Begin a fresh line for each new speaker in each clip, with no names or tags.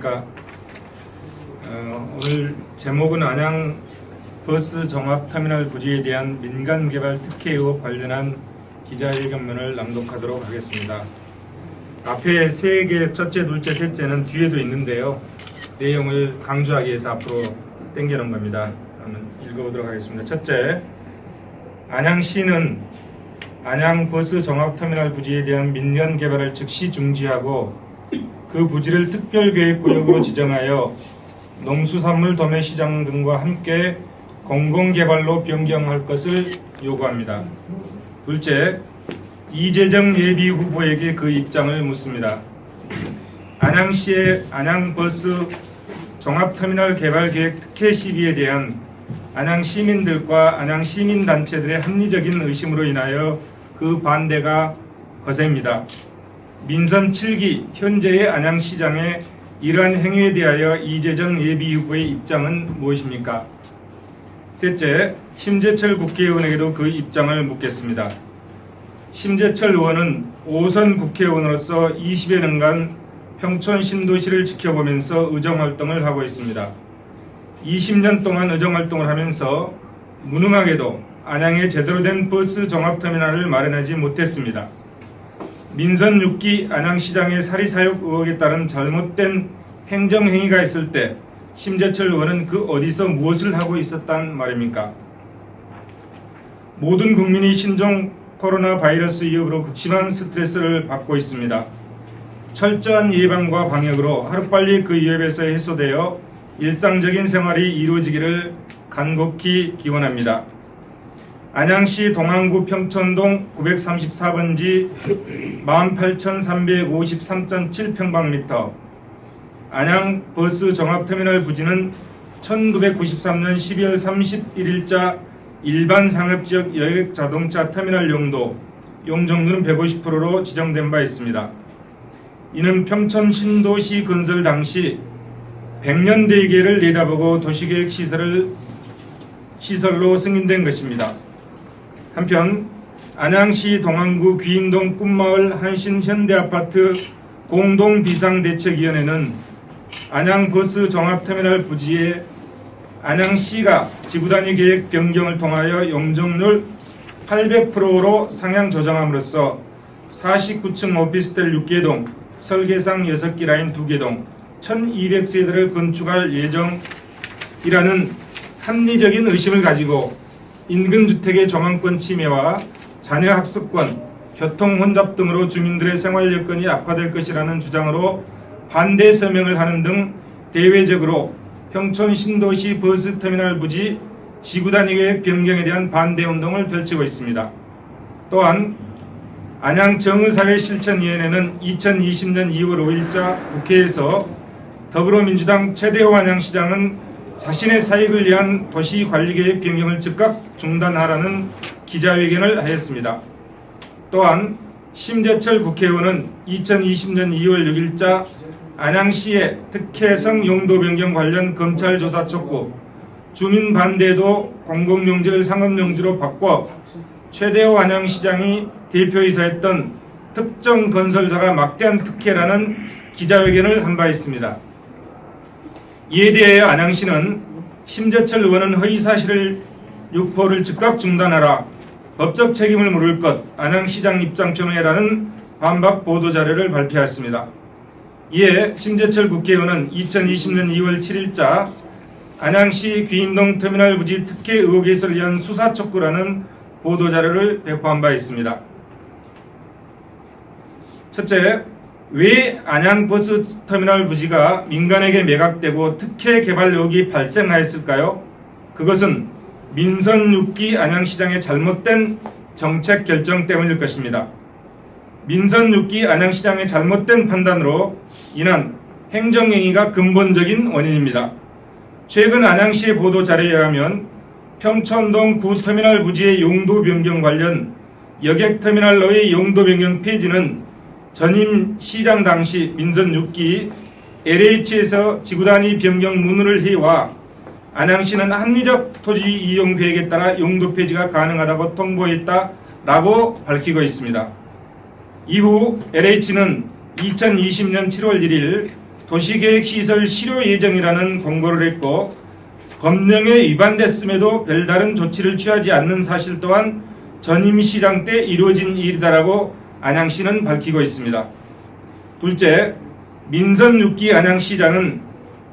안녕하십니까. 오늘 제목은 안양 버스 종합터미널 부지에 대한 민간개발 특혜 의혹 관련한 기자회견문을 낭독하도록 하겠습니다. 앞에 세 개, 첫째, 둘째, 셋째는 뒤에도 있는데요. 내용을 강조하기 위해서 앞으로 당겨놓은 겁니다. 한번 읽어보도록 하겠습니다. 첫째, 안양시는 안양 버스 종합터미널 부지에 대한 민간개발을 즉시 중지하고 그 부지를 특별계획구역으로 지정하여 농수산물 도매시장 등과 함께 공공개발로 변경할 것을 요구합니다. 둘째, 이재정 예비후보에게 그 입장을 묻습니다. 안양시의 안양버스 종합터미널 개발계획 특혜 시비에 대한 안양시민들과 안양시민단체들의 합리적인 의심으로 인하여 그 반대가 거셉니다. 민선 7기 현재의 안양시장의 이러한 행위에 대하여 이재정 예비후보의 입장은 무엇입니까? 셋째, 심재철 국회의원에게도 그 입장을 묻겠습니다. 심재철 의원은 5선 국회의원으로서 20여 년간 평촌 신도시를 지켜보면서 의정활동을 하고 있습니다. 20년 동안 의정활동을 하면서 무능하게도 안양에 제대로 된 버스 종합터미널을 마련하지 못했습니다. 민선 6기 안양시장의 사리사욕 의혹에 따른 잘못된 행정행위가 있을 때 심재철 의원은 그 어디서 무엇을 하고 있었단 말입니까? 모든 국민이 신종 코로나 바이러스 위협으로 극심한 스트레스를 받고 있습니다. 철저한 예방과 방역으로 하루빨리 그 위협에서 해소되어 일상적인 생활이 이루어지기를 간곡히 기원합니다. 안양시 동안구 평촌동 934번지 18,353.7평방미터 안양 버스 종합터미널 부지는 1993년 12월 31일자 일반 상업지역 여객 자동차 터미널 용도 용적률은 150%로 지정된 바 있습니다. 이는 평촌 신도시 건설 당시 100년 대계를 내다보고 도시계획 시설로 승인된 것입니다. 한편 안양시 동안구 귀인동 꿈마을 한신현대아파트 공동비상대책위원회는 안양버스 종합터미널 부지에 안양시가 지구단위 계획 변경을 통하여 용적률 800%로 상향 조정함으로써 49층 오피스텔 6개동, 설계상 6개 라인 2개동, 1200세대를 건축할 예정이라는 합리적인 의심을 가지고 인근주택의 조망권 침해와 자녀 학습권, 교통 혼잡 등으로 주민들의 생활 여건이 악화될 것이라는 주장으로 반대 서명을 하는 등 대외적으로 평촌 신도시 버스터미널 부지 지구단위 계획 변경에 대한 반대 운동을 펼치고 있습니다. 또한 안양정의사회실천위원회는 2020년 2월 5일자 국회에서 더불어민주당 최대호 안양시장은 자신의 사익을 위한 도시관리계획 변경을 즉각 중단하라는 기자회견을 하였습니다. 또한 심재철 국회의원은 2020년 2월 6일자 안양시의 특혜성 용도 변경 관련 검찰 조사 촉구, 주민 반대도 공공용지를 상업용지로 바꿔 최대호 안양시장이 대표이사했던 특정 건설사가 막대한 특혜라는 기자회견을 한 바 있습니다. 이에 대해 안양시는 심재철 의원은 허위사실을 유포를 즉각 중단하라, 법적 책임을 물을 것, 안양시장 입장 표명해라는 반박 보도자료를 발표했습니다. 이에 심재철 국회의원은 2020년 2월 7일자 안양시 귀인동 터미널 부지 특혜 의혹 해소를 위한 수사 촉구라는 보도자료를 배포한 바 있습니다. 첫째, 왜 안양버스 터미널 부지가 민간에게 매각되고 특혜 개발 의혹이 발생하였을까요? 그것은 민선 6기 안양시장의 잘못된 정책 결정 때문일 것입니다. 민선 6기 안양시장의 잘못된 판단으로 인한 행정행위가 근본적인 원인입니다. 최근 안양시의 보도자료에 의하면 평촌동 구터미널 부지의 용도 변경 관련 여객터미널로의 용도 변경 폐지는 전임 시장 당시 민선 6기 LH에서 지구단위 변경 문의를 해와 안양시는 합리적 토지 이용 계획에 따라 용도 폐지가 가능하다고 통보했다라고 밝히고 있습니다. 이후 LH는 2020년 7월 1일 도시계획시설 실효 예정이라는 공고를 했고 법령에 위반됐음에도 별다른 조치를 취하지 않는 사실 또한 전임 시장 때 이루어진 일이다라고 안양시는 밝히고 있습니다. 둘째, 민선 6기 안양시장은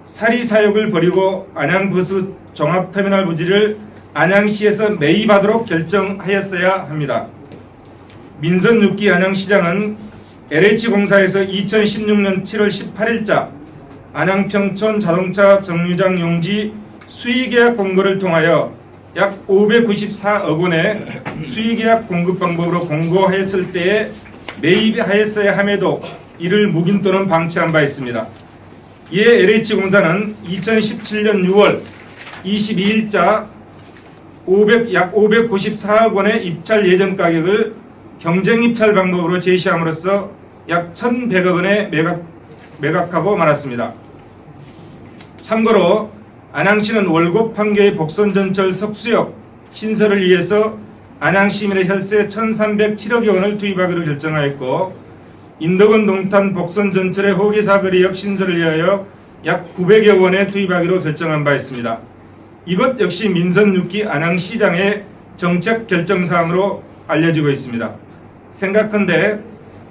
사리사욕을 벌이고 안양버스 종합터미널 부지를 안양시에서 매입하도록 결정하였어야 합니다. 민선 6기 안양시장은 LH공사에서 2016년 7월 18일자 안양평촌 자동차 정류장 용지 수의계약 공고를 통하여 약 594억 원의 수의계약 공급 방법으로 공고하였을 때에 매입하였어야 함에도 이를 묵인 또는 방치한 바 있습니다. 이에 LH공사는 2017년 6월 22일자 약 594억 원의 입찰 예정 가격을 경쟁 입찰 방법으로 제시함으로써 약 1,100억 원에 매각하고 말았습니다. 참고로 안양시는 월곡 판교의 복선전철 석수역 신설을 위해서 안양시민의 혈세 1,307억여 원을 투입하기로 결정하였고 인덕원 동탄 복선전철의 호계사거리역 신설을 위하여 약 900여 원에 투입하기로 결정한 바 있습니다. 이것 역시 민선 6기 안양시장의 정책 결정사항으로 알려지고 있습니다. 생각컨대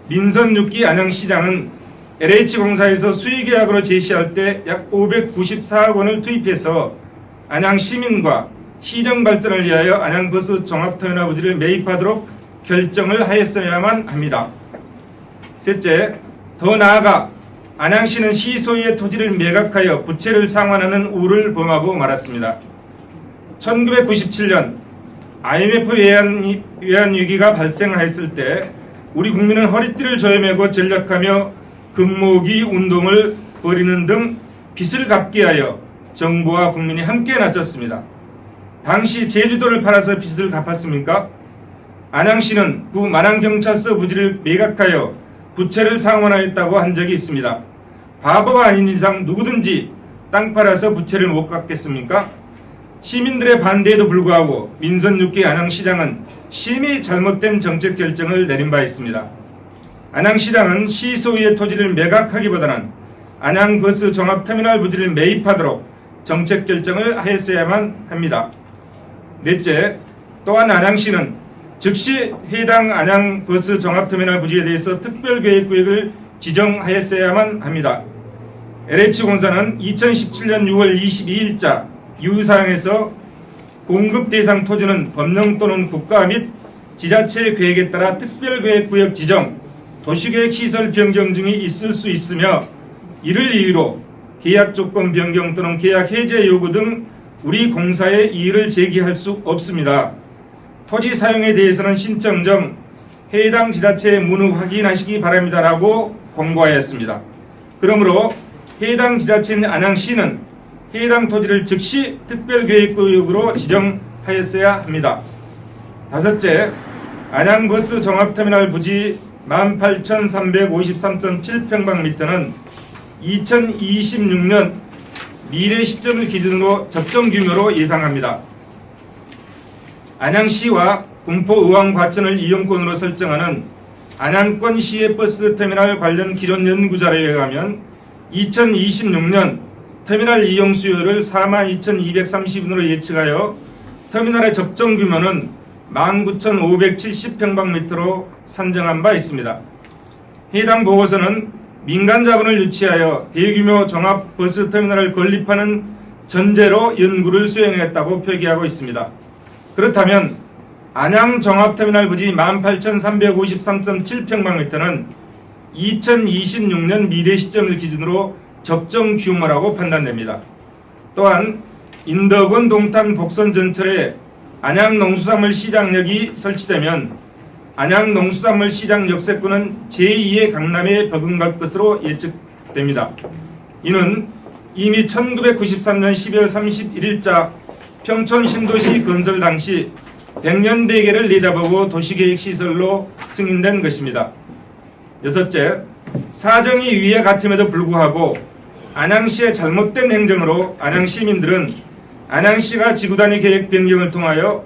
민선 6기 안양시장은 LH공사에서 수의계약으로 제시할 때 약 594억 원을 투입해서 안양시민과 시정 발전을 위하여 안양버스 종합터미널 부지를 매입하도록 결정을 하였어야만 합니다. 셋째, 더 나아가 안양시는 시 소유의 토지를 매각하여 부채를 상환하는 우를 범하고 말았습니다. 1997년 IMF 외환 위기가 발생하였을 때 우리 국민은 허리띠를 조여매고 전략하며 금모으기 운동을 벌이는 등 빚을 갚기 위하여 정부와 국민이 함께 나섰습니다. 당시 제주도를 팔아서 빚을 갚았습니까? 안양시는 구 만안경찰서 부지를 매각하여 부채를 상환하였다고 한 적이 있습니다. 바보가 아닌 이상 누구든지 땅 팔아서 부채를 못 갚겠습니까? 시민들의 반대에도 불구하고 민선 6기 안양시장은 심히 잘못된 정책 결정을 내린 바 있습니다. 안양시장은 시 소유의 토지를 매각하기보다는 안양버스 종합터미널 부지를 매입하도록 정책 결정을 하였어야만 합니다. 넷째, 또한 안양시는 즉시 해당 안양버스 종합터미널 부지에 대해서 특별계획구역을 지정하였어야만 합니다. LH공사는 2017년 6월 22일자 유사항에서 공급 대상 토지는 법령 또는 국가 및 지자체 계획에 따라 특별계획구역 지정, 도시계획 시설 변경 등이 있을 수 있으며 이를 이유로 계약 조건 변경 또는 계약 해제 요구 등 우리 공사에 이의를 제기할 수 없습니다. 토지 사용에 대해서는 신청 전 해당 지자체에 문의 확인하시기 바랍니다라고 공고하였습니다. 그러므로 해당 지자체인 안양시는 해당 토지를 즉시 특별계획구역으로 지정하였어야 합니다. 다섯째, 안양버스 종합터미널 부지 18,353.7평방미터는 2026년 미래 시점을 기준으로 적정 규모로 예상합니다. 안양시와 군포 의왕과천을 이용권으로 설정하는 안양권 시외버스 터미널 관련 기존 연구 자료에 의하면 2026년 터미널 이용 수요를 42,230인으로 예측하여 터미널의 적정 규모는 19,570평방미터로 산정한 바 있습니다. 해당 보고서는 민간 자본을 유치하여 대규모 종합버스 터미널을 건립하는 전제로 연구를 수행했다고 표기하고 있습니다. 그렇다면 안양 종합터미널 부지 18,353.7평방미터는 2026년 미래 시점을 기준으로 적정 규모라고 판단됩니다. 또한 인덕원 동탄 복선 전철에 안양 농수산물 시장역이 설치되면 안양 농수산물 시장 역세권은 제2의 강남에 버금갈 것으로 예측됩니다. 이는 이미 1993년 12월 31일자 평촌 신도시 건설 당시 100년 대계를 내다보고 도시계획시설로 승인된 것입니다. 여섯째, 사정이 위에 같음에도 불구하고 안양시의 잘못된 행정으로 안양시민들은 안양시가 지구단위 계획 변경을 통하여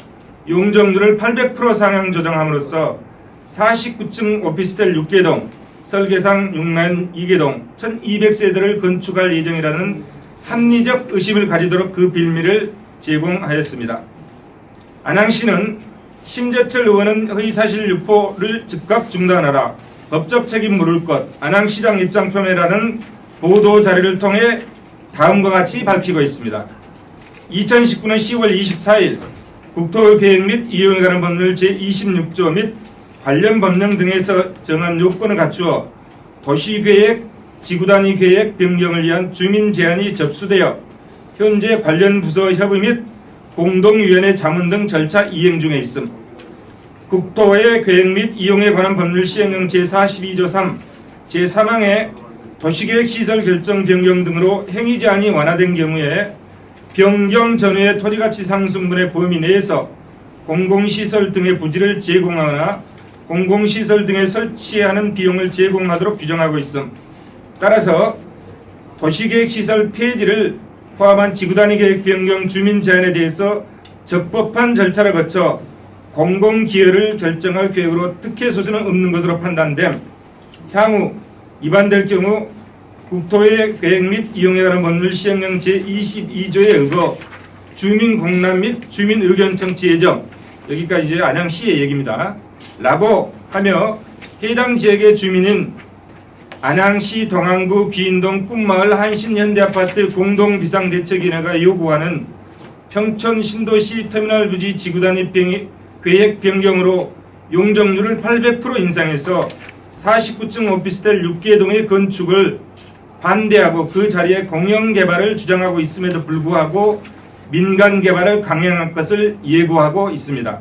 용적률을 800% 상향 조정함으로써 49층 오피스텔 6개동, 설계상 6란 2개동 1200세대를 건축할 예정이라는 합리적 의심을 가지도록 그 빌미를 제공하였습니다. 안양시는 심재철 의원은 허위사실 유포를 즉각 중단하라, 법적 책임 물을 것, 안양시장 입장 표명이라는 보도 자료를 통해 다음과 같이 밝히고 있습니다. 2019년 10월 24일 국토계획 및 이용에 관한 법률 제26조 및 관련 법령 등에서 정한 요건을 갖추어 도시계획, 지구단위 계획 변경을 위한 주민 제안이 접수되어 현재 관련 부서 협의 및 공동위원회 자문 등 절차 이행 중에 있음. 국토의 계획 및 이용에 관한 법률 시행령 제42조 3 제3항의 도시계획 시설 결정 변경 등으로 행위 제한이 완화된 경우에 변경 전후의 토지가치 상승분의 범위 내에서 공공시설 등의 부지를 제공하거나 공공시설 등에 설치하는 비용을 제공하도록 규정하고 있음. 따라서 도시계획시설 폐지를 포함한 지구단위 계획 변경 주민 제안에 대해서 적법한 절차를 거쳐 공공기여를 결정할 계획으로 특혜 소지는 없는 것으로 판단됨. 향후 위반될 경우 국토의 계획 및 이용에 관한 법률 시행령 제22조에 의거 주민 공람 및 주민 의견 청취 예정, 여기까지 이제 안양시의 얘기입니다. 라고 하며 해당 지역의 주민인 안양시 동안구 귀인동 꿈마을 한신현대아파트 공동비상대책위원회가 요구하는 평촌 신도시 터미널 부지 지구단위 계획 변경으로 용적률을 800% 인상해서 49층 오피스텔 6개 동의 건축을 반대하고 그 자리에 공영개발을 주장하고 있음에도 불구하고 민간개발을 강행할 것을 예고하고 있습니다.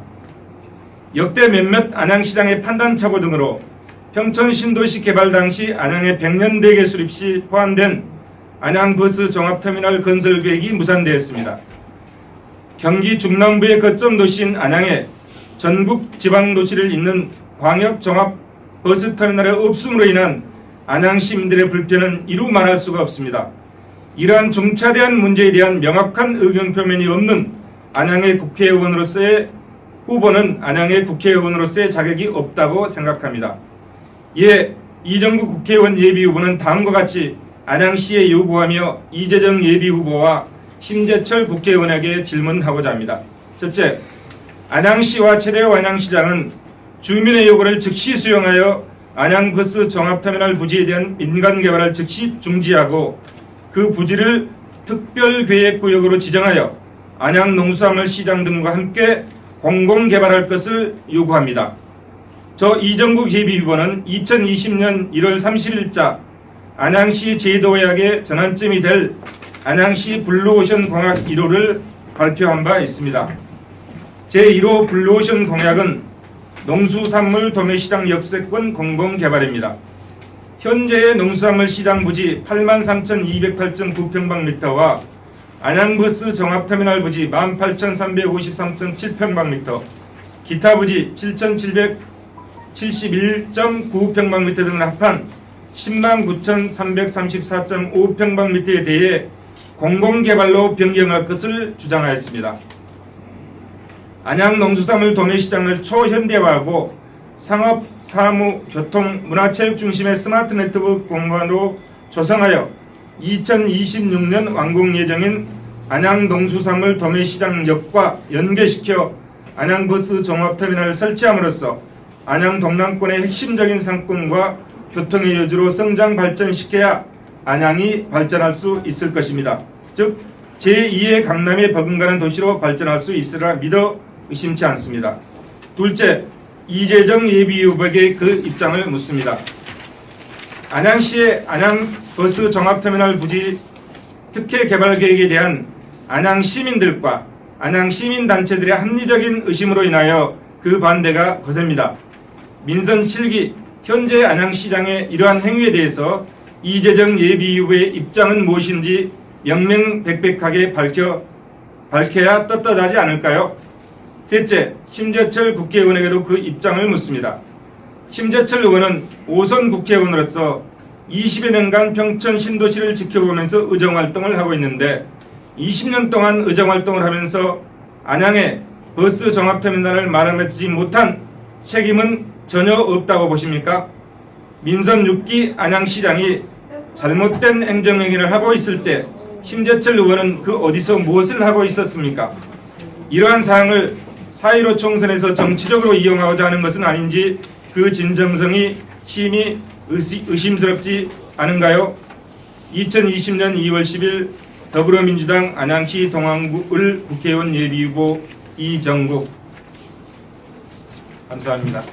역대 몇몇 안양시장의 판단착오 등으로 평촌 신도시 개발 당시 안양의 백년대계 수립 시 포함된 안양버스 종합터미널 건설 계획이 무산되었습니다. 경기 중남부의 거점 도시인 안양에 전국 지방도시를 잇는 광역 종합버스터미널의 없음으로 인한 안양 시민들의 불편은 이루 말할 수가 없습니다. 이러한 중차대한 문제에 대한 명확한 의견 표명이 없는 안양의 국회의원으로서의 후보는 안양의 국회의원으로서의 자격이 없다고 생각합니다. 이에 이정구 국회의원 예비후보는 다음과 같이 안양시에 요구하며 이재정 예비후보와 심재철 국회의원에게 질문하고자 합니다. 첫째, 안양시와 최대호 안양시장은 주민의 요구를 즉시 수용하여 안양버스 종합터미널 부지에 대한 민간개발을 즉시 중지하고 그 부지를 특별계획구역으로 지정하여 안양농수산물 시장 등과 함께 공공개발할 것을 요구합니다. 저 이정국 예비후보는 2020년 1월 30일자 안양시 제도의학의 전환점이 될 안양시 블루오션 공약 1호를 발표한 바 있습니다. 제1호 블루오션 공약은 농수산물 도매시장 역세권 공공개발입니다. 현재의 농수산물 시장 부지 83,208.9평방미터와 안양버스 종합터미널 부지 18,353.7평방미터, 기타 부지 7,771.9평방미터 등을 합한 109,334.5평방미터에 대해 공공개발로 변경할 것을 주장하였습니다. 안양 농수산물 도매시장을 초현대화하고 상업, 사무, 교통, 문화체육 중심의 스마트 네트워크 공간으로 조성하여 2026년 완공 예정인 안양 농수산물 도매시장역과 연계시켜 안양버스 종합터미널을 설치함으로써 안양 동남권의 핵심적인 상권과 교통의 여주로 성장 발전시켜야 안양이 발전할 수 있을 것입니다. 즉 제2의 강남에 버금가는 도시로 발전할 수 있으라 믿어 의심치 않습니다. 둘째, 이재정 예비후보에게 그 입장을 묻습니다. 안양시의 안양버스 종합터미널 부지 특혜 개발 계획에 대한 안양 시민들과 안양 시민단체들의 합리적인 의심으로 인하여 그 반대가 거셉니다. 민선 7기 현재 안양시장의 이러한 행위에 대해서 이재정 예비후보의 입장은 무엇인지 명명백백하게 밝혀야 떳떳하지 않을까요? 셋째, 심재철 국회의원에게도 그 입장을 묻습니다. 심재철 의원은 5선 국회의원으로서 20여 년간 평촌 신도시를 지켜보면서 의정활동을 하고 있는데 20년 동안 의정활동을 하면서 안양에 버스 종합터미널을 마련하지 못한 책임은 전혀 없다고 보십니까? 민선 6기 안양시장이 잘못된 행정행위를 하고 있을 때 심재철 의원은 그 어디서 무엇을 하고 있었습니까? 이러한 사항을 4.15 총선에서 정치적으로 이용하고자 하는 것은 아닌지 그 진정성이 심히 의심스럽지 않은가요? 2020년 2월 10일 더불어민주당 안양시 동안구을 국회의원 예비후보 이정국. 감사합니다.